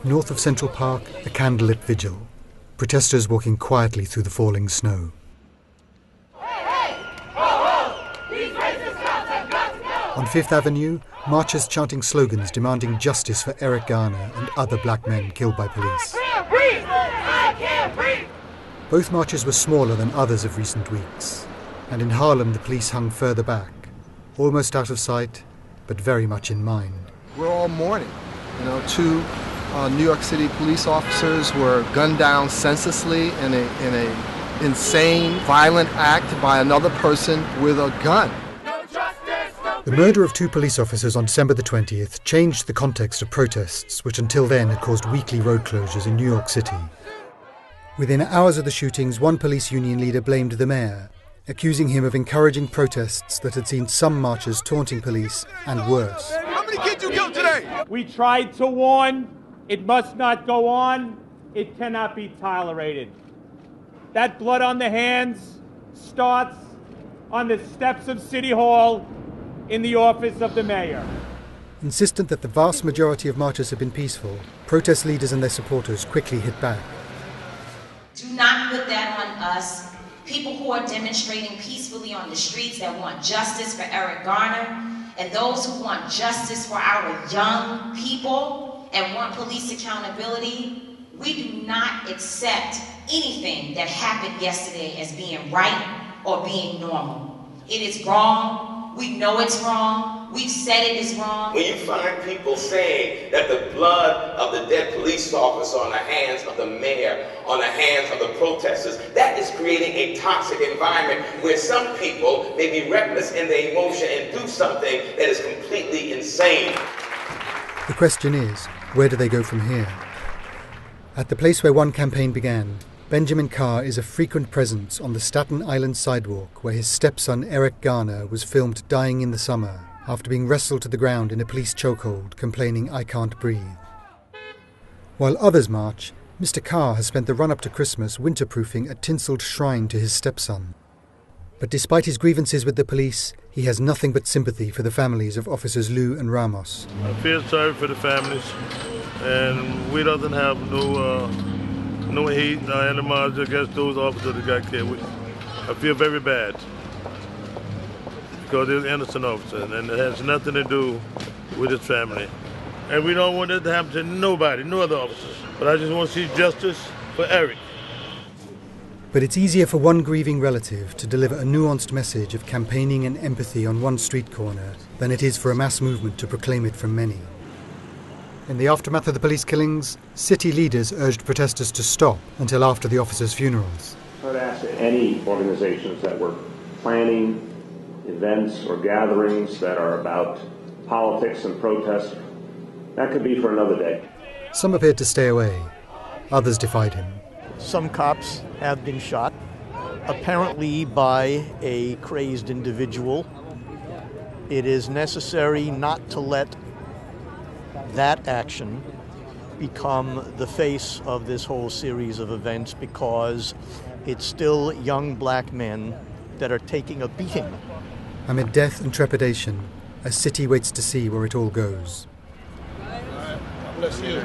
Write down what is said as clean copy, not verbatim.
North of Central Park, a candlelit vigil. Protesters walking quietly through the falling snow. On Fifth Avenue, marchers chanting slogans demanding justice for Eric Garner and other black men killed by police. Both marches were smaller than others of recent weeks, and in Harlem the police hung further back, almost out of sight, but very much in mind. We're all mourning. Two New York City police officers were gunned down senselessly in a insane, violent act by another person with a gun. The murder of two police officers on December the 20th changed the context of protests, which until then had caused weekly road closures in New York City. Within hours of the shootings, one police union leader blamed the mayor, accusing him of encouraging protests that had seen some marchers taunting police and worse. How many kids you killed today? We tried to warn. It must not go on. It cannot be tolerated. That blood on the hands starts on the steps of City Hall in the office of the mayor. Insistent that the vast majority of marchers had been peaceful, protest leaders and their supporters quickly hit back. Do not put that on us. People who are demonstrating peacefully on the streets that want justice for Eric Garner, and those who want justice for our young people and want police accountability, we do not accept anything that happened yesterday as being right or being normal. It is wrong. We know it's wrong. We've said it is wrong. When you find people saying that the blood of the dead police officer on the hands of the mayor, on the hands of the protesters, that is creating a toxic environment where some people may be reckless in their emotion and do something that is completely insane. The question is, where do they go from here? At the place where one campaign began, Benjamin Carr is a frequent presence on the Staten Island sidewalk where his stepson Eric Garner was filmed dying in the summer after being wrestled to the ground in a police chokehold, complaining, "I can't breathe." While others march, Mr. Carr has spent the run-up to Christmas winterproofing a tinselled shrine to his stepson. But despite his grievances with the police, he has nothing but sympathy for the families of officers Liu and Ramos. I feel sorry for the families, and we doesn't have no hate animals against those officers that got killed. I feel very bad because they're innocent officers, and it has nothing to do with his family. And we don't want it to happen to nobody, no other officers. But I just want to see justice for Eric. But it's easier for one grieving relative to deliver a nuanced message of campaigning and empathy on one street corner than it is for a mass movement to proclaim it from many. In the aftermath of the police killings, city leaders urged protesters to stop until after the officers' funerals. I'd ask any organizations that were planning events or gatherings that are about politics and protest, that could be for another day. Some appeared to stay away. Others defied him. Some cops have been shot, apparently by a crazed individual. It is necessary not to let that action become the face of this whole series of events, because it's still young black men that are taking a beating. Amid death and trepidation, a city waits to see where it all goes. Bless you.